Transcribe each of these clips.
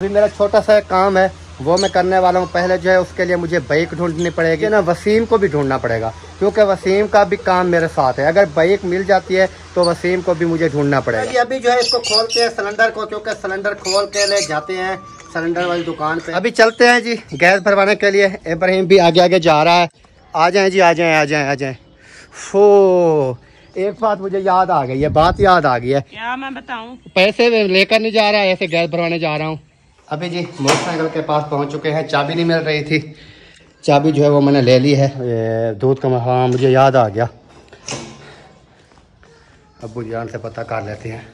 अभी मेरा छोटा सा काम है वो मैं करने वाला हूँ। पहले जो है उसके लिए मुझे बाइक ढूंढनी पड़ेगी ना, वसीम को भी ढूंढना पड़ेगा क्योंकि वसीम का भी काम मेरे साथ है। अगर बाइक मिल जाती है तो वसीम को भी मुझे ढूंढना पड़ेगा। अभी जो है इसको खोलते हैं सिलेंडर को, क्योंकि सिलेंडर खोल के ले जाते हैं सिलेंडर वाली दुकान पे। अभी चलते हैं जी गैस भरवाने के लिए। इब्राहिम भी आगे आगे जा रहा है। आ जाए जी, आ जाए आ जाए आ जाए। फो एक बात मुझे याद आ गई है, बात याद आ गई है। क्या मैं बताऊं? पैसे लेकर नहीं जा रहा है, ऐसे गैस भरवाने जा रहा हूँ। अभी जी मोटरसाइकिल के पास पहुंच चुके हैं। चाबी नहीं मिल रही थी, चाबी जो है वो मैंने ले ली है। दूध का हाँ मुझे याद आ गया, अब्बू जान से पता कर लेते हैं।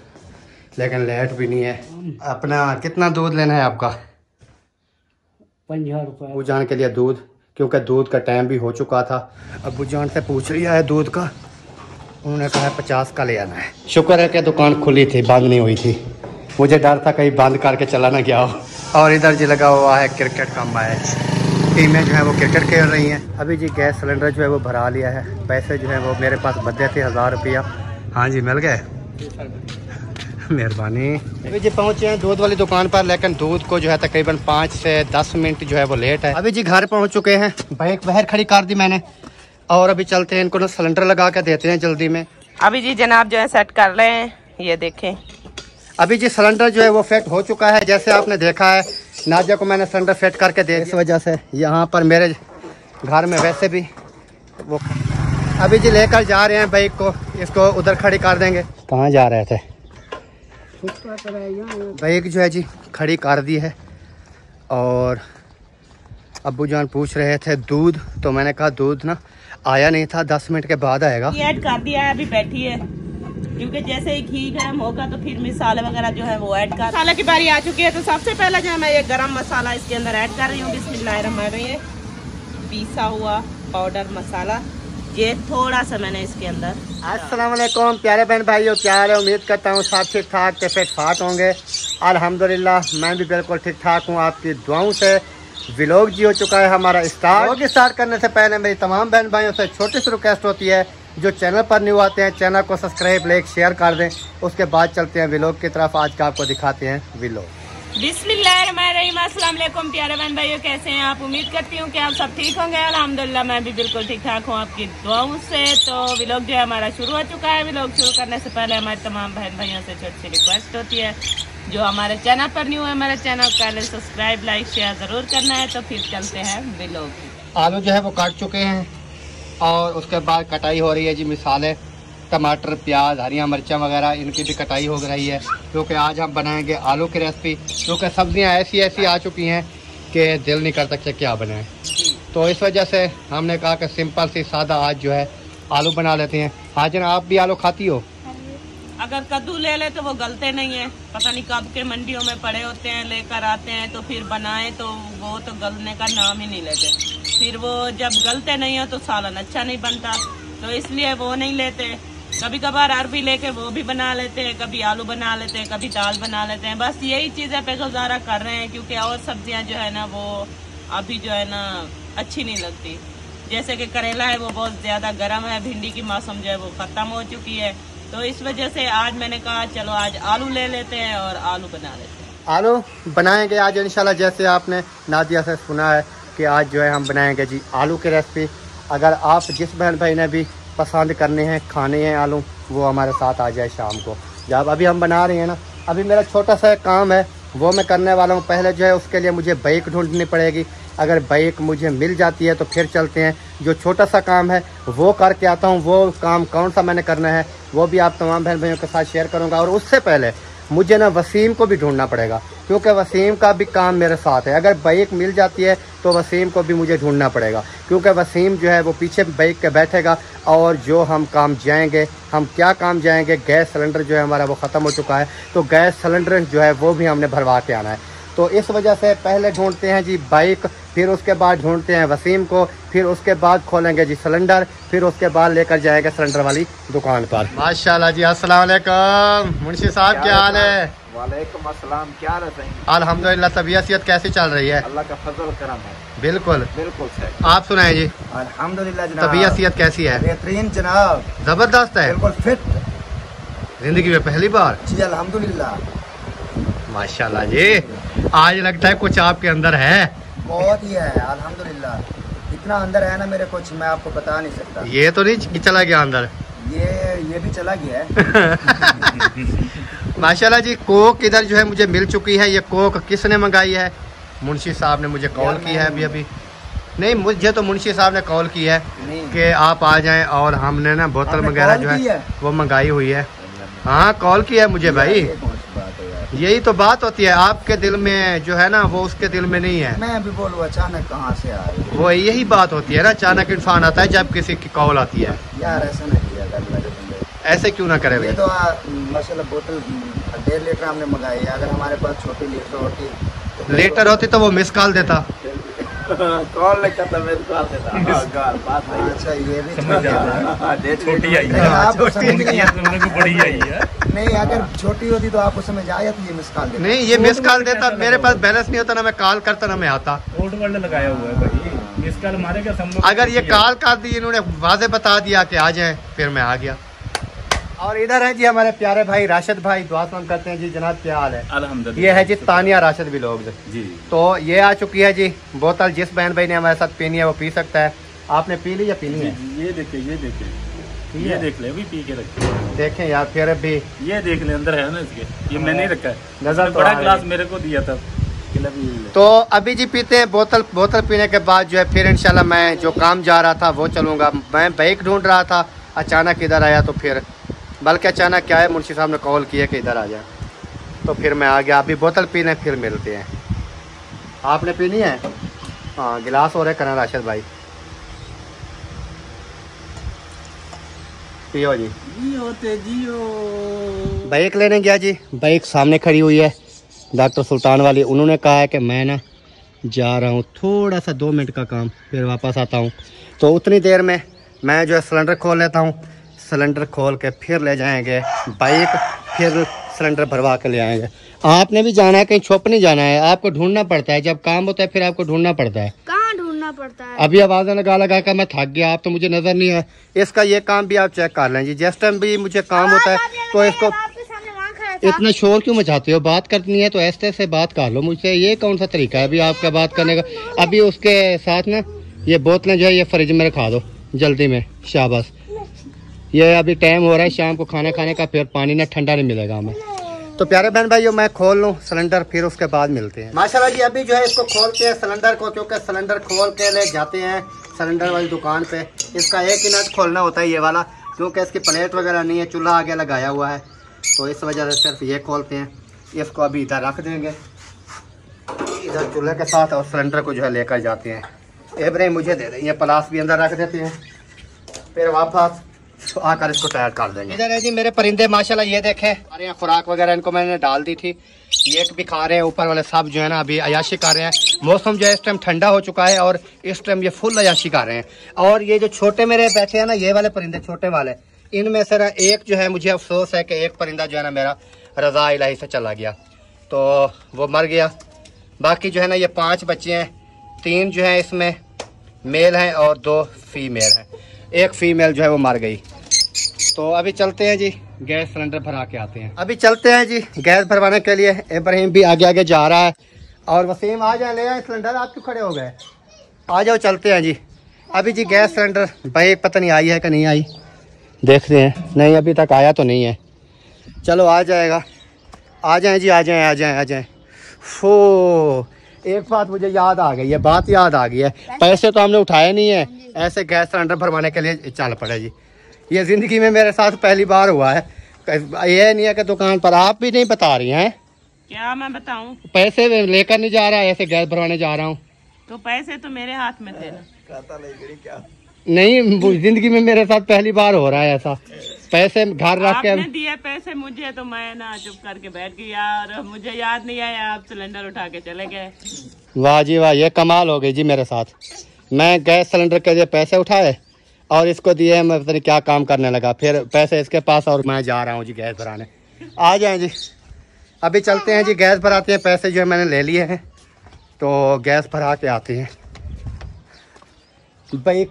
लेकिन लेट भी नहीं है। अपना कितना दूध लेना है आपका? 50 रुपये। अब्बू जान के लिए दूध, क्योंकि दूध का टाइम भी हो चुका था। अब्बू जान से पूछ लिया है दूध का, उन्होंने कहा है 50 का ले आना है। शुक्र है कि दुकान खुली थी, बंद नहीं हुई थी। मुझे डर था कहीं बंद करके चला ना गया हो। और इधर जी लगा हुआ है क्रिकेट का मैच, टीमें जो है वो क्रिकेट खेल रही हैं। अभी जी गैस सिलेंडर जो है वो भरा लिया है। पैसे जो है वो मेरे पास बचे थे 1000 रुपया। हाँ जी मिल गए, मेहरबानी। अभी जी पहुँचे हैं दूध वाली दुकान पर, लेकिन दूध को जो है तकरीबन 5 से 10 मिनट जो है वो लेट है। अभी जी घर पहुँच चुके हैं, बाइक बाहर खड़ी कर दी मैंने और अभी चलते हैं इनको ना सिलेंडर लगा के देते हैं जल्दी में। अभी जी जनाब जो है सेट कर रहे हैं, ये देखें। अभी जी सिलेंडर जो है वो फिट हो चुका है, जैसे आपने देखा है। नाजिया को मैंने सिलेंडर फिट करके दे, इस वजह से यहाँ पर मेरे घर में वैसे भी वो। अभी जी लेकर जा रहे हैं बाइक को, इसको उधर खड़ी कर देंगे। कहाँ जा रहे थे? बाइक जो है जी खड़ी कर दी है और अब्बू जान पूछ रहे थे दूध, तो मैंने कहा दूध ना आया नहीं था, 10 मिनट के बाद आएगा। ऐड कर दिया है, अभी बैठी है क्योंकि जैसे ही घी गर्म होगा तो फिर मसाले वगैरह जो है वो ऐड कर। मसाला की बारी आ चुकी है, तो सबसे पहले जो है मैं ये गरम मसाला इसके अंदर ऐड कर रही हूँ। बिस्मिल्लाहिर्रहमानिर्रहीम। पीसा हुआ पाउडर मसाला, ये थोड़ा सा मैंने इसके अंदर। अस्सलाम वालेकुम प्यारे बहन भाइयों, क्या हाल है? उम्मीद करता हूँ सब ठीक ठाक के फिट फाट होंगे। अल्हम्दुलिल्लाह मैं भी बिल्कुल ठीक ठाक हूँ, आपकी दुआओं से। व्लॉग जी हो चुका है हमारा स्टार्ट करने से पहले मेरी तमाम बहन भाइयों से छोटी सी रिक्वेस्ट होती है, जो चैनल पर न्यू आते हैं चैनल को सब्सक्राइब लाइक शेयर कर दें। उसके बाद चलते हैं व्लॉग की तरफ। आज का आपको दिखाते हैं व्लॉग। बिस्मिल्लाहिर्रहमानिर्रहीम। अस्सलाम वालेकुम प्यारे बहन भाइयों, कैसे हैं आप? उम्मीद करती हूँ कि आप सब ठीक होंगे। अल्हम्दुलिल्लाह मैं भी बिल्कुल ठीक ठाक हूँ आपकी दुआओं से। तो व्लॉग जो है हमारा शुरू हो चुका है। व्लॉग शुरू करने से पहले हमारे तमाम बहन भाइयों से छोटी सी रिक्वेस्ट होती है, जो हमारे चैनल पर न्यू है हमारे चैनल को पहले सब्सक्राइब लाइक शेयर जरूर करना है। तो फिर चलते हैं व्लॉग। आलू जो है वो काट चुके हैं और उसके बाद कटाई हो रही है जी। मिसाले टमाटर प्याज हरियाँ मिर्चा वगैरह इनकी भी कटाई हो रही है, क्योंकि आज हम बनाएंगे आलू की रेसिपी। क्योंकि सब्जियां ऐसी ऐसी आ चुकी हैं कि दिल नहीं करता कि क्या बनाएं, तो इस वजह से हमने कहा कि सिंपल सी सादा आज जो है आलू बना लेते हैं। हाजिर आप भी आलू खाती हो? अगर कद्दू ले ले तो वो गलते नहीं है, पता नहीं कब के मंडियों में पड़े होते हैं, लेकर आते हैं तो फिर बनाए तो वो तो गलने का नाम ही नहीं लेते। फिर वो जब गलते नहीं है तो सालन अच्छा नहीं बनता, तो इसलिए वो नहीं लेते। कभी कभार अरबी लेके वो भी बना लेते हैं, कभी आलू बना लेते हैं, कभी दाल बना लेते हैं। बस यही चीजें पे गुजारा कर रहे हैं, क्योंकि और सब्जियां जो है ना वो अभी जो है ना अच्छी नहीं लगती। जैसे कि करेला है वो बहुत ज्यादा गर्म है, भिंडी की मौसम जो है वो खत्म हो चुकी है, तो इस वजह से आज मैंने कहा चलो आज आलू ले लेते हैं और आलू बना लेते हैं। आलू बनाएंगे आज इंशाल्लाह। जैसे आपने नादिया से सुना है कि आज जो है हम बनाएंगे जी आलू की रेसिपी। अगर आप जिस बहन भाई ने भी पसंद करने हैं खाने हैं आलू, वो हमारे साथ आ जाए शाम को। जब अभी हम बना रहे हैं ना, अभी मेरा छोटा सा काम है वो मैं करने वाला हूँ। पहले जो है उसके लिए मुझे बाइक ढूंढनी पड़ेगी। अगर बाइक मुझे मिल जाती है तो फिर चलते हैं। जो छोटा सा काम है वो करके आता हूँ। वो काम कौन सा मैंने करना है वो भी आप तमाम बहन भाइयों के साथ शेयर करूँगा। और उससे पहले मुझे ना वसीम को भी ढूंढना पड़ेगा, क्योंकि वसीम का भी काम मेरे साथ है। अगर बाइक मिल जाती है तो वसीम को भी मुझे ढूंढना पड़ेगा, क्योंकि वसीम जो है वो पीछे बाइक के बैठेगा। और जो हम काम जाएंगे, हम क्या काम जाएंगे, गैस सिलेंडर जो है हमारा वो ख़त्म हो चुका है, तो गैस सिलेंडर जो है वो भी हमने भरवा के आना है। तो इस वजह से पहले ढूंढते हैं जी बाइक, फिर उसके बाद ढूंढते हैं वसीम को, फिर उसके बाद खोलेंगे जी सिलेंडर, फिर उसके बाद लेकर जाएंगे सिलेंडर वाली दुकान पर। माशाल्लाह जी। अस्सलाम वालेकुम मुंशी साहब, क्या हाल है? वालेकुम अस्सलाम, क्या हाल है? अल्हम्दुलिल्लाह। तबीयत कैसी चल रही है? अल्लाह का फजल करम है। बिल्कुल बिल्कुल सही। आप सुनाए जी, अल्हम्दुलिल्लाह जनाब। तबीयत कैसी है? बेहतरीन जनाब, जबरदस्त है, बिल्कुल फिट। जिंदगी में पहली बार? जी अल्हम्दुलिल्लाह। माशाल्लाह जी। आज लगता है कुछ आपके अंदर है। बहुत ही है अल्हम्दुलिल्लाह, इतना अंदर है ना मेरे, कुछ मैं आपको बता नहीं सकता। ये तो नहीं चला गया अंदर, ये भी चला गया है। माशाल्लाह जी। कोक इधर जो है मुझे मिल चुकी है। ये कोक किसने मंगाई है? मुंशी साहब ने मुझे कॉल की है अभी। नहीं, मुझे तो मुंशी साहब ने कॉल की है कि आप आ जाएं, और हमने ना बोतल वगैरह जो है वो मंगाई हुई है। हाँ, कॉल किया है मुझे भाई। यही तो बात होती है, आपके दिल में जो है ना वो उसके दिल में नहीं है। मैं अभी बोलूँ अचानक कहाँ से आ रही, वो यही बात होती है ना, अचानक इंसान आता है जब किसी की कॉल आती है। यार ऐसा नहीं किया कर, ऐसे क्यों ना करे भाई। तो माशाल्लाह बोतल 1.5 लीटर हमने मंगाई है। अगर हमारे पास छोटी लीटर होती तो वो मिस कॉल देता। कॉल लेकर तो मैं कॉल देता। अच्छा, ये भी छोटी आई है, आप समझ नहीं, बड़ी आई है। नहीं अगर छोटी होती तो आप उस समय जाए तो ये मिस कॉल देता। नहीं, ये मिस कॉल देता। मेरे पास बैलेंस नहीं होता ना, मैं कॉल करता ना मैं आता। ओल्ड वर्ल्ड लगाया हुआ है भाई, मिस कॉल मारेगा सब लोग। अगर ये कॉल कर दी, इन्होंने वाजे बता दिया कि आ जाए, फिर मैं आ गया। और इधर है जी हमारे प्यारे भाई राशिद भाई, दुआ सलाम करते हैं जी। जनाब क्या हाल है? अल्हम्दुलिल्लाह। ये है जी तानिया राशिद भी लोग जी। तो ये आ चुकी है जी बोतल। जिस बहन भाई ने हमारे साथ पीनी है वो पी सकता है। आपने पी ली या पीनी है? ये देखे, ये देख ले, अभी पी के रखे। देखें यार, फिर भी ये देख ले, अंदर है ना इसके। ये मैं नहीं रखा है, नजर तो बड़ा गिलास मेरे को दिया था। तो अभी जी पीते हैं बोतल पीने के बाद जो है फिर इंशाल्लाह मैं जो काम जा रहा था वो चलूँगा। मैं बाइक ढूंढ रहा था, अचानक इधर आया, तो फिर बल्कि अचानक क्या है, मुंशी साहब ने कॉल किया कि इधर आ जाए, तो फिर मैं आ गया। अभी बोतल पीने फिर मिलते हैं। आपने पीनी है? हाँ, गिलास हो रहे करना राशिद भाई, पियो जी। जियो। बाइक लेने गया जी, बाइक सामने खड़ी हुई है डॉक्टर सुल्तान वाली। उन्होंने कहा है कि मैं ना जा रहा हूँ थोड़ा सा 2 मिनट का काम, फिर वापस आता हूँ। तो उतनी देर में मैं जो है सिलेंडर खोल लेता हूँ। सिलेंडर खोल के फिर ले जाएंगे बाइक, फिर सिलेंडर भरवा के ले आएंगे। आपने भी जाना है, कहीं छुप नहीं जाना है। आपको ढूंढना पड़ता है, जब काम होता है फिर आपको ढूंढना पड़ता है। कहाँ ढूंढना पड़ता है? अभी आवाज़ लगा कर मैं थक गया, आप तो मुझे नजर नहीं है। इसका ये काम भी आप चेक कर लें जी। जिस टाइम भी मुझे काम होता है तो इसको इतना शोर क्यों मचाते हो? बात करनी है तो ऐसे से बात कर लो मुझसे। ये कौन सा तरीका है अभी आपका बात करने का? अभी उसके साथ ना ये बोतलें जो है ये फ्रिज में रखा दो जल्दी में, शाबाश। ये अभी टाइम हो रहा है शाम को खाना खाने का, फिर पानी ना ठंडा नहीं मिलेगा हमें। तो प्यारे बहन भाइयों, मैं खोल लूँ सिलेंडर, फिर उसके बाद मिलते हैं। माशाल्लाह जी, अभी जो है इसको खोलते हैं सिलेंडर को, क्योंकि सिलेंडर खोल के ले जाते हैं सिलेंडर वाली दुकान पे। इसका एक ही नट खोलना होता है ये वाला, क्योंकि इसकी प्लेट वगैरह नहीं है, चूल्हा आगे लगाया हुआ है, तो इस वजह से सिर्फ ये खोलते हैं। इसको अभी इधर रख देंगे इधर चूल्हे के साथ, और सिलेंडर को जो है लेकर जाते हैं। इब्राहिम मुझे दे दें, ये प्लास भी अंदर रख देते हैं, फिर वापस तो आकर इसको तैयार कर देंगे। इधर है जी मेरे परिंदे, माशाल्लाह ये देखें अरे खुराक वगैरह इनको मैंने डाल दी थी, ये भी खा रहे हैं। ऊपर वाले सब जो है ना अभी अयाशी कर रहे हैं। मौसम जो है इस टाइम ठंडा हो चुका है और इस टाइम ये फुल अयाशी कर रहे हैं। और ये जो छोटे मेरे बैठे हैं ना, ये वाले परिंदे छोटे वाले, इनमें से ना एक जो है मुझे अफसोस है कि एक परिंदा जो है ना मेरा रज़ा इलाही से चला गया, तो वो मर गया। बाकी जो है ना ये 5 बच्चे हैं, 3 जो है इसमें मेल हैं और 2 फीमेल हैं। एक फीमेल जो है वो मर गई। तो अभी चलते हैं जी गैस सिलेंडर भरा के आते हैं। अभी चलते हैं जी गैस भरवाने के लिए। इब्राहिम भी आगे आगे जा रहा है और वसीम आ जाए, ले आए सिलेंडर। आप क्यों खड़े हो गए? आ जाओ, चलते हैं जी। अभी जी गैस सिलेंडर भाई पता नहीं आई है कि नहीं आई, देखते हैं। नहीं अभी तक आया तो नहीं है, चलो आ जाएगा। आ जाएं जी, आ जाएं आ जाएं आ जाएं। फो एक बात मुझे याद आ गई है, बात याद आ गई है। पैसे तो हमने उठाए नहीं है, ऐसे गैस सिलेंडर भरवाने के लिए चल पड़े जी। ये ज़िंदगी में मेरे साथ पहली बार हुआ है। ये नहीं है कि दुकान पर आप भी नहीं बता रही हैं। क्या मैं बताऊं? पैसे लेकर नहीं जा रहा, ऐसे गैस भरवाने जा रहा हूँ। तो पैसे तो मेरे हाथ में थे ना। नहीं, जिंदगी में मेरे साथ पहली बार हो रहा है ऐसा। पैसे घर रख के आपने दिए पैसे मुझे, तो मैं ना चुप करके बैठ गई यार, मुझे याद नहीं आया, आप सिलेंडर उठा के चले गए। वाह जी वाह, ये कमाल हो गई जी मेरे साथ। मैं गैस सिलेंडर के लिए पैसे उठाए और इसको दिए, मैं पता नहीं क्या काम करने लगा। फिर पैसे इसके पास और मैं जा रहा हूँ जी गैस भराने। आ जाएं जी, अभी चलते हैं जी गैस भराते हैं। पैसे जो है मैंने ले लिए हैं, तो गैस भरा के आते हैं। बाइक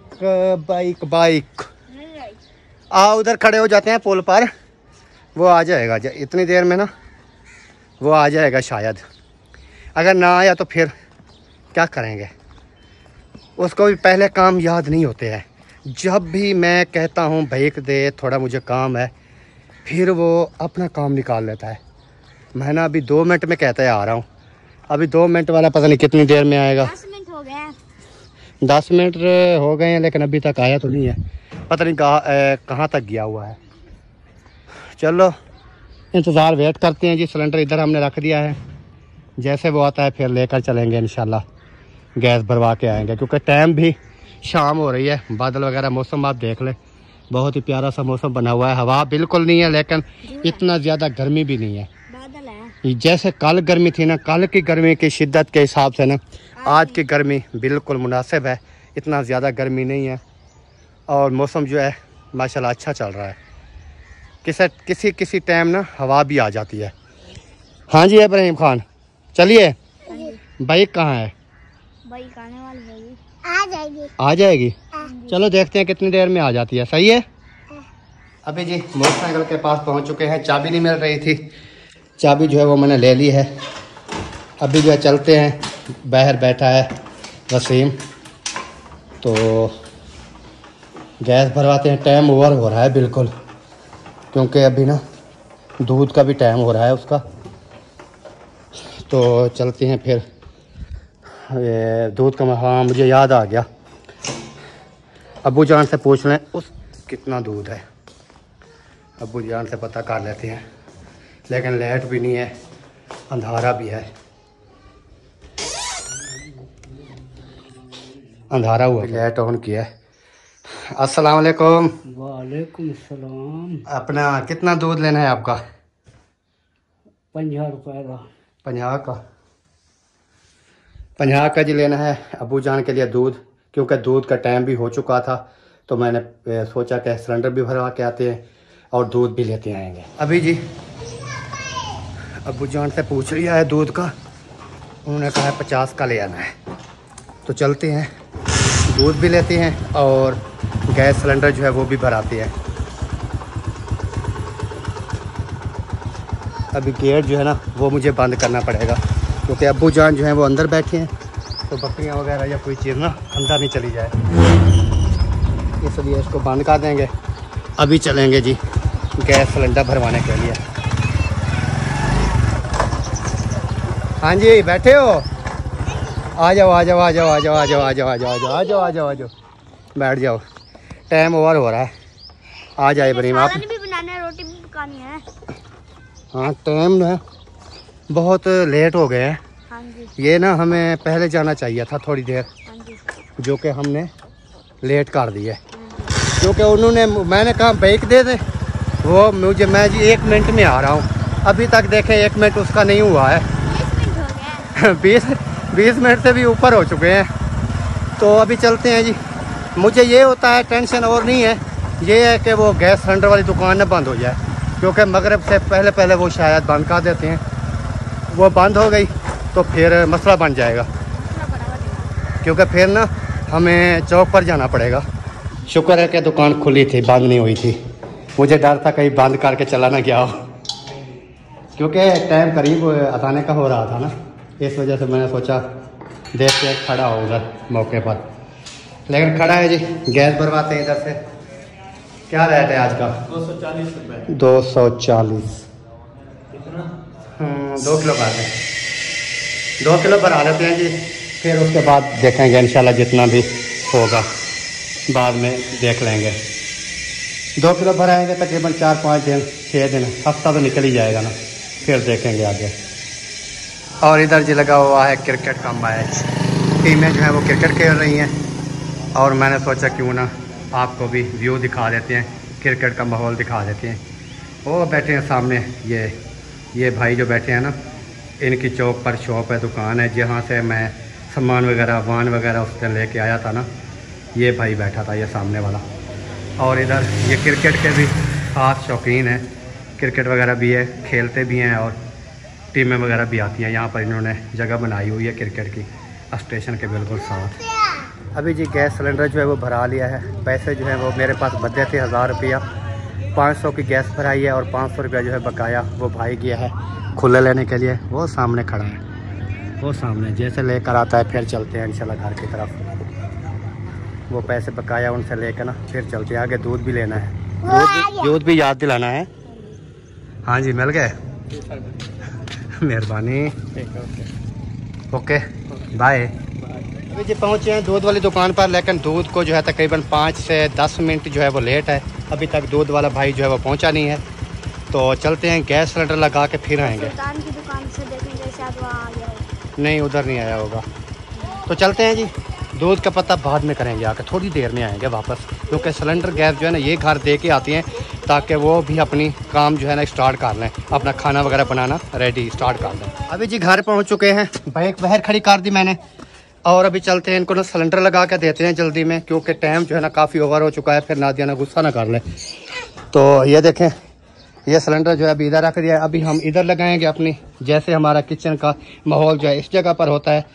बाइक बाइक आ उधर खड़े हो जाते हैं पुल पर, वो आ जाएगा इतनी देर में ना, वो आ जाएगा शायद। अगर ना आया तो फिर क्या करेंगे। उसको भी पहले काम याद नहीं होते हैं। जब भी मैं कहता हूँ भेज दे, थोड़ा मुझे काम है, फिर वो अपना काम निकाल लेता है। मैं ना अभी 2 मिनट में कहता है आ रहा हूँ, अभी 2 मिनट वाला पता नहीं कितनी देर में आएगा। 10 मिनट हो गए हैं। 10 मिनट हो गए हैं, लेकिन अभी तक आया तो नहीं है, पता नहीं कहाँ तक गया हुआ है। चलो इंतज़ार वेट करते हैं जी। सिलेंडर इधर हमने रख दिया है, जैसे वो आता है फिर लेकर चलेंगे इंशाल्लाह, गैस भरवा के आएंगे। क्योंकि टाइम भी शाम हो रही है, बादल वगैरह मौसम आप देख लें, बहुत ही प्यारा सा मौसम बना हुआ है। हवा बिल्कुल नहीं है, लेकिन इतना ज़्यादा गर्मी भी नहीं है। बादल है। जैसे कल गर्मी थी ना, कल की गर्मी की शिद्दत के हिसाब से ना आज की गर्मी बिल्कुल मुनासिब है। इतना ज़्यादा गर्मी नहीं है और मौसम जो है माशाल्लाह अच्छा चल रहा है। किसी टाइम ना हवा भी आ जाती है। हाँ जी इब्राहिम खान, चलिए। बाइक कहाँ है? बाइक आने वाली है, आ जाएगी। चलो देखते हैं कितनी देर में आ जाती है। सही है। अभी जी मोटरसाइकिल के पास पहुंच चुके हैं। चाबी नहीं मिल रही थी, चाबी जो है वो मैंने ले ली है। अभी जो है चलते हैं, बाहर बैठा है वसीम, तो गैस भरवाते हैं। टाइम ओवर हो रहा है बिल्कुल, क्योंकि अभी ना दूध का भी टाइम हो रहा है उसका। तो चलते हैं फिर। ये दूध का, हाँ मुझे याद आ गया, अब्बू जान से पूछ लें उस कितना दूध है। अब्बू जान से पता कर लेते हैं। लेकिन लाइट भी नहीं है, अंधारा भी है, अंधारा हुआ। लाइट ऑन किया है। अस्सलाम वालेकुम। वालेकुम सलाम। अपना कितना दूध लेना है आपका? 50 रुपए का। 50 का जी लेना है अबू जान के लिए दूध, क्योंकि दूध का टाइम भी हो चुका था। तो मैंने सोचा कि सिलेंडर भी भरवा के आते हैं और दूध भी लेते आएंगे। अभी जी अबू जान से पूछ लिया है दूध का, उन्होंने कहा है 50 का ले आना है। तो चलते हैं, दूध भी लेते हैं और गैस सिलेंडर जो है वो भी भराते हैं। अभी गेट जो है ना वो मुझे बंद करना पड़ेगा, क्योंकि अब्बू जान जो है वो अंदर बैठे हैं, तो बकरियां वगैरह या कोई चीज़ ना अंदर नहीं चली जाए, इसलिए इसको बंद कर देंगे। अभी चलेंगे जी गैस सिलेंडर भरवाने के लिए। हाँ जी बैठे हो? आ जाओ आ जाओ आ जाओ आ जाओ आ जाओ आ जाओ आ जाओ आ जाओ आ जाओ आ जाओ आ जाओ, बैठ जाओ, टाइम ओवर हो रहा है। आ जाए इब्राहिम आप। भी बनाना है, रोटी भी पकानी है। हाँ टाइम है, बहुत लेट हो गए हैं। हाँ जी। ये ना हमें पहले जाना चाहिए था थोड़ी देर, हाँ जी। जो कि हमने लेट कर दी है। क्योंकि उन्होंने, मैंने कहा बाइक दे दे, वो मुझे, मैं जी 1 मिनट में आ रहा हूँ, अभी तक देखें 1 मिनट उसका नहीं हुआ है। 20 मिनट से भी ऊपर हो चुके हैं। तो अभी चलते हैं जी। मुझे ये होता है टेंशन और नहीं है, ये है कि वो गैस सिलेंडर वाली दुकान ना बंद हो जाए, क्योंकि मगरिब से पहले वो शायद बंद कर देते हैं। वो बंद हो गई तो फिर मसला बन जाएगा, क्योंकि फिर ना हमें चौक पर जाना पड़ेगा। शुक्र है कि दुकान खुली थी, बंद नहीं हुई थी। मुझे डर था कहीं बंद करके चला ना गया हो, क्योंकि टाइम करीब आने का हो रहा था ना, इस वजह से मैंने सोचा देखते हैं खड़ा हो उधर मौके पर। लेकिन खड़ा है जी, गैस भरवाते हैं इधर से। क्या रेट है आज का? 240 रुपये। 240। 2 किलो बात है, 2 किलो भरा लेते हैं जी, फिर उसके बाद देखेंगे इंशाल्लाह जितना भी होगा बाद में देख लेंगे। 2 किलो भराएंगे तकरीबन 4-5 दिन 6 दिन, हफ्ता तो निकल ही जाएगा ना, फिर देखेंगे आगे। और इधर जी लगा हुआ है क्रिकेट का मैच, टीमें जो हैं वो क्रिकेट खेल रही हैं, और मैंने सोचा क्यों ना आपको भी व्यू दिखा देते हैं, क्रिकेट का माहौल दिखा देते हैं। वो बैठे हैं सामने, ये भाई जो बैठे हैं ना, इनकी चौक पर शॉप है, दुकान है, जहाँ से मैं सामान वगैरह वान वगैरह उस दिन लेके आया था ना, ये भाई बैठा था, ये सामने वाला। और इधर ये क्रिकेट के भी ख़ास शौकीन हैं, क्रिकेट वगैरह भी है, खेलते भी हैं, और टीमें वगैरह भी आती हैं। यहाँ पर इन्होंने जगह बनाई हुई है क्रिकेट की, स्टेशन के बिल्कुल साथ। अभी जी गैस सिलेंडर जो है वो भरा लिया है। पैसे जो है वो मेरे पास बचे थे 1000 रुपया, 500 की गैस भराई है, और 500 रुपया जो है बकाया वो भाई गया है खुले लेने के लिए, वो सामने खड़ा है। वो सामने जैसे लेकर आता है फिर चलते हैं इंशाल्लाह घर की तरफ। वो पैसे बकाया उनसे लेकर ना फिर चलते हैं आगे। दूध भी लेना है, दूध भी याद दिलाना है। हाँ जी मिल गए, मेहरबानी। Okay bye. अभी जी पहुँचे हैं दूध वाली दुकान पर, लेकिन दूध को जो है तकरीबन 5 से 10 मिनट जो है वो लेट है। अभी तक दूध वाला भाई जो है वो पहुँचा नहीं है। तो चलते हैं, गैस सिलेंडर लगा के फिर आएंगे। सुल्तान की दुकान से देखेंगे शायद वहाँ आ गया हो। नहीं उधर नहीं आया होगा। तो चलते हैं जी, दूध का पता बाद में करेंगे, आकर थोड़ी देर में आएंगे वापस, क्योंकि सिलेंडर गैस जो है ना ये घर दे के आती हैं ताकि वो भी अपनी काम जो है ना स्टार्ट कर लें, अपना खाना वगैरह बनाना रेडी स्टार्ट कर लें। अभी जी घर पहुंच चुके हैं, बाइक बाहर खड़ी कर दी मैंने और अभी चलते हैं, इनको ना सिलेंडर लगा के देते हैं जल्दी में, क्योंकि टाइम जो है ना काफ़ी ओवर हो चुका है, फिर नादिया ना गुस्सा ना कर ले। तो ये देखें, ये सिलेंडर जो है अभी इधर रख दिया है। अभी हम इधर लगाएंगे अपनी, जैसे हमारा किचन का माहौल जो है इस जगह पर होता है,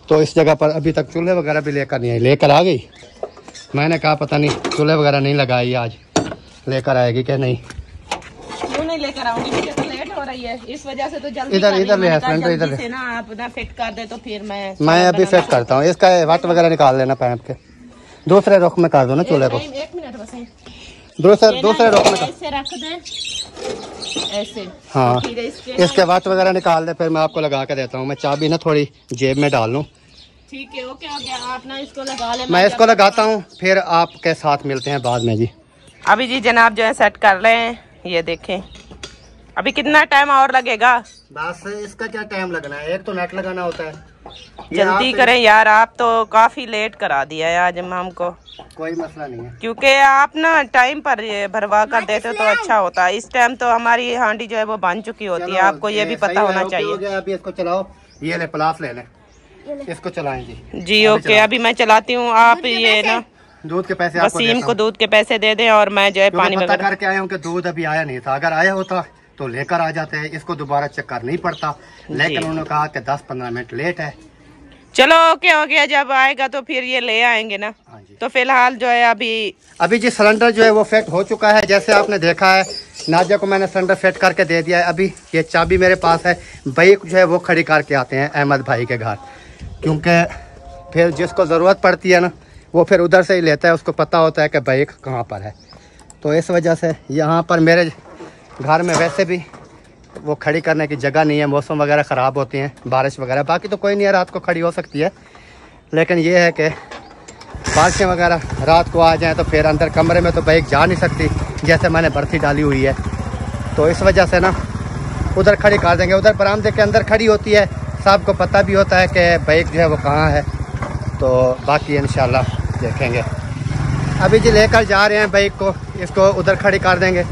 तो इस जगह पर अभी तक चूल्हे वगैरह भी लेकर नहीं आई। लेकर आ गई, मैंने कहा पता नहीं चूल्हे वगैरह नहीं लगाई, आज लेकर आएगी क्या नहीं। क्यों नहीं लेकर आऊंगी, मुझे तो लेट हो रही है इस वजह से। तो जल्दी इधर ले सिलेंडर, इधर से ना आप ना फिट कर दे तो फिर मैं अभी फिट करता हूँ। इसका वाट वगैरह निकाल लेना पैप के, दूसरे रुख में कर दो ना चूल्हे को। 1 मिनट बस है। दूसरे रुख में ऐसे रख दे, ऐसे। हाँ, फिर इसके वाट वगैरह निकाल दे, फिर मैं आपको लगा के देता हूँ। मैं चाबी ना थोड़ी जेब में डाल लूँ। ठीक है, ओके हो गया। आप ना इसको लगा ले, मैं इसको लगाता हूँ, फिर आपके साथ मिलते हैं बाद में जी। अभी जी जनाब जो है सेट कर रहे हैं, ये देखें। अभी कितना टाइम और लगेगा? बस इसका क्या टाइम लगना है, एक तो नेट लगाना होता है। जल्दी करें यार, आप तो काफी लेट करा दिया है आज हमको। कोई मसला नहीं है, क्योंकि आप ना टाइम पर ये भरवा कर देते तो अच्छा होता है। इस टाइम तो हमारी हांडी जो है वो बन चुकी होती है, आपको ये भी पता होना चाहिए। अभी इसको चलाओ, ये ले प्लास ले लें, इसको चलाएं जी। जी ओके, अभी मैं चलाती हूँ। आप ये ना दूध के पैसे वसीम को दूध के पैसे दे दें और मैं जो है पानी पता वगैरह करके आया हूँ कि दूध अभी आया नहीं था। अगर आया होता तो लेकर आ जाते हैं, इसको दोबारा चेक कर नहीं पड़ता, लेकिन उन्होंने कहा कि 10-15 मिनट लेट है। चलो ओके हो गया, जब आएगा तो फिर ये ले आएंगे ना। तो फिलहाल जो है अभी जी सिलेंडर जो है वो फिट हो चुका है, जैसे आपने देखा है। नादिया को मैंने सिलेंडर फिट करके दे दिया है। अभी ये चाबी मेरे पास है, बाइक जो है वो खड़ी करके आते हैं अहमद भाई के घर, क्योंकि फिर जिसको ज़रूरत पड़ती है ना वो फिर उधर से ही लेता है, उसको पता होता है कि बाइक कहाँ पर है। तो इस वजह से यहाँ पर मेरे घर में वैसे भी वो खड़ी करने की जगह नहीं है, मौसम वगैरह ख़राब होती हैं, बारिश वगैरह। बाकी तो कोई नहीं है, रात को खड़ी हो सकती है, लेकिन ये है कि बारिशें वगैरह रात को आ जाएं तो फिर अंदर कमरे में तो बाइक जा नहीं सकती, जैसे मैंने बर्थी डाली हुई है। तो इस वजह से ना उधर खड़ी कर देंगे, उधर बरामदे के अंदर खड़ी होती है, सबको पता भी होता है कि बाइक जो है वो कहाँ है। तो बाकी इंशाल्लाह देखेंगे। अभी जी लेकर जा रहे हैं बाइक को, इसको उधर खड़ी कर देंगे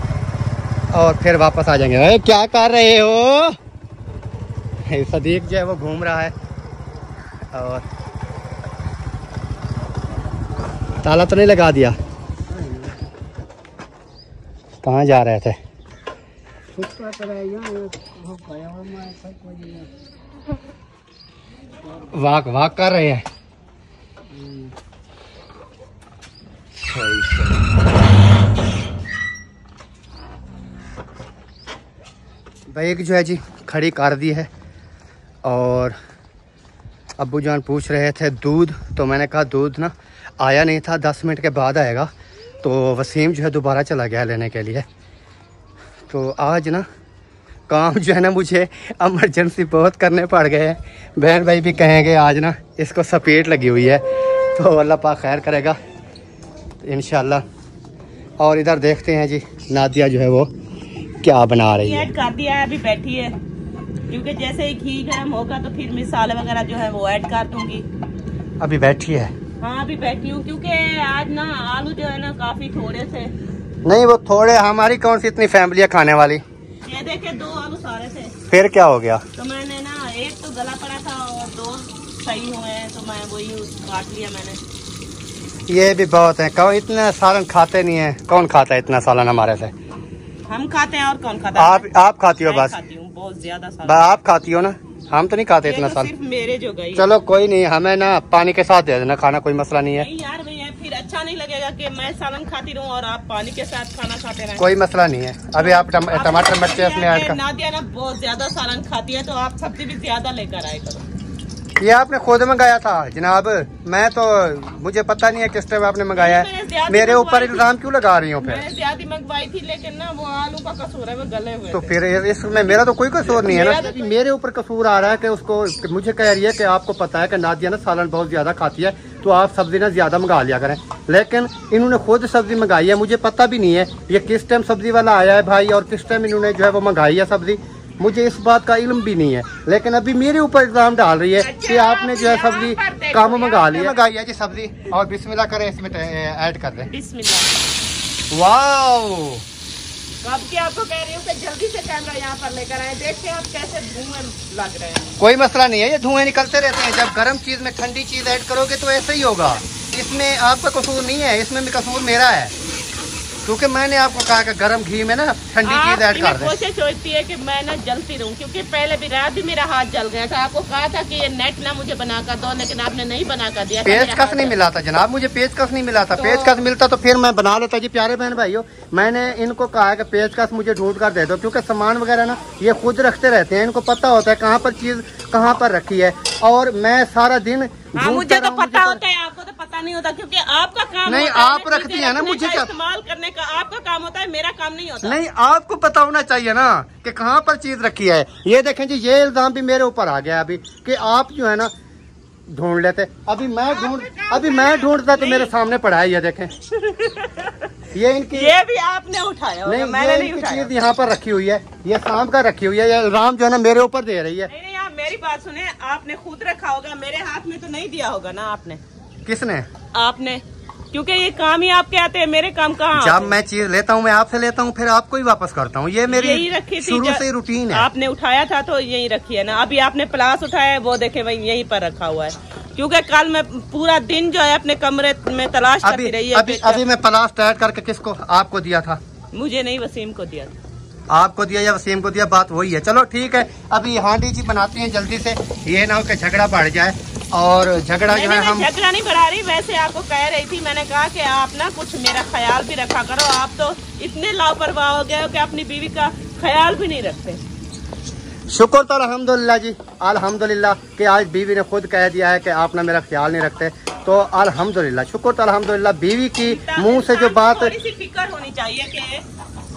और फिर वापस आ जाएंगे। अरे क्या कर रहे हो? सदीक जो है वो घूम रहा है। और ताला तो नहीं लगा दिया? कहाँ जा रहे थे? वाक कर रहे हैं। बाइक जो है जी खड़ी कर दी है और अब्बू जान पूछ रहे थे दूध, तो मैंने कहा दूध ना आया नहीं था, 10 मिनट के बाद आएगा। तो वसीम जो है दोबारा चला गया लेने के लिए। तो आज ना काम जो है ना मुझे इमरजेंसी बहुत करने पड़ गए हैं। बहन भाई भी कहेंगे आज ना इसको सपेट लगी हुई है, तो अल्लाह पाक खैर करेगा इंशाल्लाह। और इधर देखते हैं जी नादिया जो है वो क्या बना रही है। ऐड कर दिया है, अभी बैठी है, क्योंकि जैसे ही घी गर्म होगा तो फिर मसाले वगैरह जो है वो ऐड कर दूंगी। अभी बैठी है? हाँ अभी बैठी हूँ, क्योंकि आज ना आलू जो है ना काफी थोड़े थे। नहीं वो थोड़े, हमारी कौन सी इतनी फैमिली है खाने वाली। ये देखे 2 आलू सारे थे। फिर क्या हो गया? तो मैंने ना एक तो गला पड़ा था और 2 सही हुए हैं, तो मैं वही काट लिया मैंने। ये भी बहुत है, कौन इतना सालन खाते नहीं है, कौन खाता है इतना सालन हमारे से? हम खाते हैं और कौन खाता है? आप खाती हो बस? खाती हूँ बहुत ज्यादा सालन। आप खाती हो ना, हम तो नहीं खाते इतना सालन। सिर्फ मेरे जो गई। चलो कोई नहीं, हमें ना पानी के साथ दे देना खाना, कोई मसला नहीं है। नहीं यार भैया फिर अच्छा नहीं लगेगा कि मैं सालन खाती रहूँ और आप पानी के साथ खाना खाते रहें। कोई मसला नहीं है। अभी आप टमाटर मिर्ची इसमें ऐड कर। नादिया ना बहुत ज्यादा सालन खाती है, तो आप सब्जी भी ज्यादा लेकर आए करो। ये आपने खुद मंगाया था जनाब? मैं तो मुझे पता नहीं है किस टाइम आपने मंगाया है। मेरे ऊपर इल्जाम क्यों लगा रही हो? फिर मैंने ज्यादा मंगवाई थी, लेकिन ना वो आलू का कसूर है, वो गले हुए तो फिर इसमें मेरा तो कोई कसूर नहीं है ना। मेरे ऊपर कसूर आ रहा है कि उसको मुझे कह रही है कि आपको पता है कि नादिया ना सालन बहुत ज्यादा खाती है, तो आप सब्जी ना ज्यादा मंगा लिया करें। लेकिन इन्होंने खुद सब्जी मंगाई है, मुझे पता भी नहीं है ये किस टाइम सब्जी वाला आया है भाई, और किस टाइम इन्होंने जो है वो मंगाई है सब्जी, मुझे इस बात का इल्म भी नहीं है। लेकिन अभी मेरे ऊपर इल्जाम डाल रही है कि आपने जो है सब्जी कम मंगा ली है। मंगाई है जी सब्जी, और बिस्मिल्लाह करें इसमें ऐड कर दें। बिस्मिल्लाह। वाओ, अब क्या आपको कह रही हूँ कि जल्दी से कैमरा यहाँ पर लेकर आए, देखते हैं आप कैसे धुएं लग रहे हैं। कोई मसला नहीं है, ये धुएं निकलते रहते हैं। जब गर्म चीज में ठंडी चीज ऐड करोगे तो ऐसे ही होगा। इसमें आपका कसूर नहीं है, इसमें भी कसूर मेरा है, क्योंकि मैंने आपको कहा कि गर्म घी में ना ठंडी चीज ऐड कर दें। कोशिश होती है कि मैं ना जलती रहूं, क्योंकि पहले भी रात भी मेरा हाथ जल गया था। आपको कहा था कि ये नेट ना मुझे बना कर दो, लेकिन आपने नहीं बना कर दिया। पेचकस नहीं मिला था जनाब, मुझे पेचकस नहीं मिला था। पेचकस मिलता तो फिर मैं बना लेता जी। प्यारे बहन भाइयों, मैंने इनको कहा कि पेचकस मुझे ढूंढ कर दे दो, क्योंकि सामान वगैरह ना ये खुद रखते रहते हैं, इनको पता होता है कहाँ पर चीज कहाँ पर रखी है। और मैं सारा दिन मुझे तो पता होता है, आपको तो पता नहीं होता, क्योंकि आपका काम नहीं, होता आप रखती है ना, मुझे क्या इस्तेमाल करने का आपका काम होता है, मेरा काम नहीं होता। नहीं, आपको पता होना चाहिए ना कि कहाँ पर चीज रखी है। ये देखें जी, ये इल्जाम भी मेरे ऊपर आ गया अभी कि आप जो है ना ढूंढ लेते। अभी मैं ढूंढता तो मेरे सामने पड़ा है, ये देखें। ये भी आपने उठाया होगा, नहीं, मैंने नहीं उठाया। चीज यहाँ पर रखी हुई है, ये शाम का रखी हुई है। ये इल्जाम जो है ना मेरे ऊपर दे रही है। नहीं, आप मेरी बात सुने, आपने खुद रखा होगा, मेरे हाथ में तो नहीं दिया होगा ना आपने। किसने? आपने, क्योंकि ये काम ही आपके आते हैं, मेरे काम कहाँ? जब मैं चीज लेता हूँ मैं आपसे लेता हूँ, फिर आपको ही वापस करता हूँ। ये मेरी यही रखी शुरू से रूटीन है। आपने उठाया था तो यही रखी है ना। अभी आपने प्लास उठाया है, वो देखे वही यहीं पर रखा हुआ है, क्योंकि कल मैं पूरा दिन जो है अपने कमरे में तलाश करती रही है। अभी मैं प्लास टाइट करके किसको? आपको दिया था? मुझे नहीं, वसीम को दिया था। आपको दिया या वसीम को दिया, बात वही है। चलो ठीक है, अभी हांडी जी बनाते हैं जल्दी से, ये ना हो कि झगड़ा बढ़ जाए। और झगड़ा जो है हम झगड़ा नहीं बढ़ा रही, वैसे आपको कह रही थी, मैंने कहा कि आप ना कुछ मेरा ख्याल भी रखा करो। आप तो इतने लापरवाह हो गए हो कि अपनी बीवी का ख्याल भी नहीं रखते। शुक्र तो अल्हम्दुलिल्लाह जी, अल्हम्दुलिल्लाह कि आज बीवी ने खुद कह दिया है कि आप ना मेरा ख्याल नहीं रखते, तो अल्हम्दुलिल्लाह, शुक्र तो अल्हम्दुलिल्लाह। बीवी की मुंह से जो बात, थोड़ी सी फिक्र होनी चाहिए कि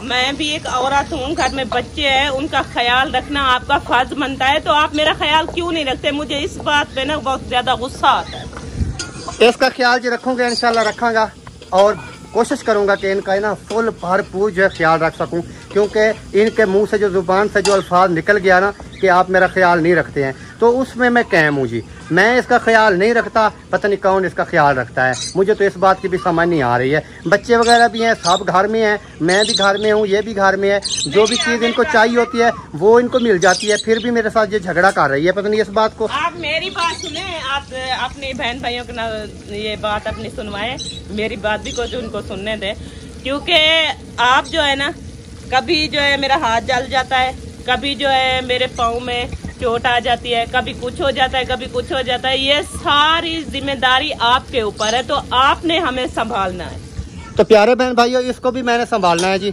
मैं भी एक औरत हूँ, घर में बच्चे हैं, उनका ख्याल रखना आपका फर्ज बनता है, तो आप मेरा ख्याल क्यों नहीं रखते? मुझे इस बात पे ना बहुत ज्यादा गुस्सा आता है। इसका ख्याल जी रखूंगा, इंशाल्लाह रखांगा, और कोशिश करूंगा कि इनका ना फुल भरपूर जो है ख्याल रख सकूं, क्योंकि इनके मुंह से जो जुबान से जो अल्फाज निकल गया ना कि आप मेरा ख्याल नहीं रखते हैं, तो उसमें मैं कायम हूँ जी। मैं इसका ख्याल नहीं रखता, पता नहीं कौन इसका ख्याल रखता है। मुझे तो इस बात की भी समझ नहीं आ रही है। बच्चे वगैरह भी हैं, सब घर में हैं, मैं भी घर में हूँ, ये भी घर में है। जो भी चीज़ इनको चाहिए होती है वो इनको मिल जाती है, फिर भी मेरे साथ ये झगड़ा कर रही है, पता नहीं इस बात को। आप मेरी बात सुने, आप अपने बहन भाइयों को ना ये बात अपनी सुनवाए, मेरी बात भी कुछ उनको सुनने दे, क्योंकि आप जो है ना, कभी जो है मेरा हाथ जल जाता है, कभी जो है मेरे पाँव में चोट आ जाती है, कभी कुछ हो जाता है, कभी कुछ हो जाता है। ये सारी जिम्मेदारी आपके ऊपर है, तो आपने हमें संभालना है। तो प्यारे बहन भाइयों, इसको भी मैंने संभालना है जी।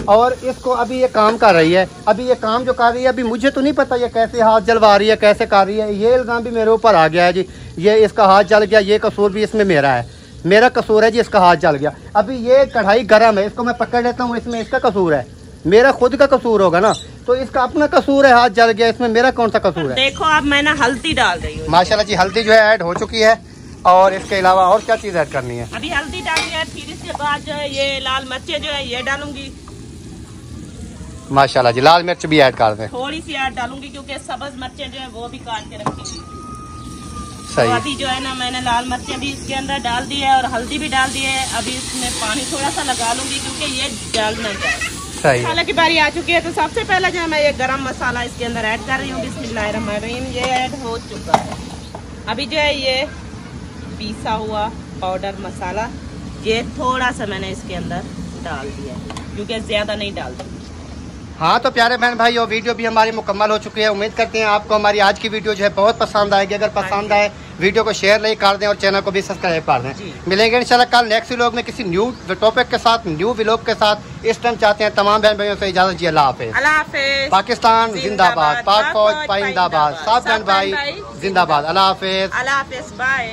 और इसको अभी ये काम कर रही है, अभी ये काम जो कर रही है, अभी मुझे तो नहीं पता ये कैसे हाथ जलवा रही है, कैसे कर रही है। ये इल्ज़ाम भी मेरे ऊपर आ गया है जी, ये इसका हाथ जल गया, ये कसूर भी इसमें मेरा है, मेरा कसूर है जी, इसका हाथ जल गया। अभी ये कढ़ाई गर्म है, इसको मैं पकड़ लेता हूँ, इसमें इसका कसूर है, मेरा खुद का कसूर होगा ना, तो इसका अपना कसूर है, हाथ जल गया, इसमें मेरा कौन सा कसूर है? देखो अब मैं ना हल्दी डाल रही हूँ। माशाल्लाह जी, हल्दी जो है ऐड हो चुकी है, और इसके अलावा और क्या चीज़ ऐड करनी है? अभी हल्दी डाली है, फिर इसके बाद जो है ये लाल मिर्चें जो है ये डालूंगी। माशाल्लाह जी, लाल मिर्च भी ऐड कर दें। थोड़ी सी ऐड डालूंगी, क्योंकि सब्ज मिर्चें जो है वो भी काट के रखी हुई। सही। तो अभी जो है ना मैंने लाल मिर्चें भी इसके अंदर डाल दी है और हल्दी भी डाल दी है। अभी इसमें पानी थोड़ा सा लगा लूंगी, क्योंकि ये जल ना जाए। मसाले की बारी आ चुकी है, तो सबसे पहले जो है मैं ये गरम मसाला इसके अंदर ऐड कर रही हूँ। बिस्मिल्लाहिर्रहमानिर्रहीम, ये ऐड हो चुका है। अभी जो है ये पीसा हुआ पाउडर मसाला, ये थोड़ा सा मैंने इसके अंदर डाल दिया है, क्योंकि ज्यादा नहीं डाल दूंगी। हाँ तो प्यारे बहन भाई वो वीडियो भी हमारी मुकम्मल हो चुकी है। उम्मीद करते हैं आपको हमारी आज की वीडियो जो है बहुत पसंद आएगी। अगर पसंद आए वीडियो को शेयर लाइक कर दें और चैनल को भी सब्सक्राइब कर दें। मिलेंगे इंशाल्लाह कल नेक्स्ट व्लॉग में किसी न्यू टॉपिक के साथ, न्यू व्लॉग के साथ। इस टाइम चाहते हैं तमाम बहन भाइयों से इजाजत जी। अल्लाह हाफिज। पाकिस्तान जिंदाबाद, पाक फौज पाइंदाबाद, सब बहन भाई जिंदाबाद। अल्लाह हाफिज। बाय।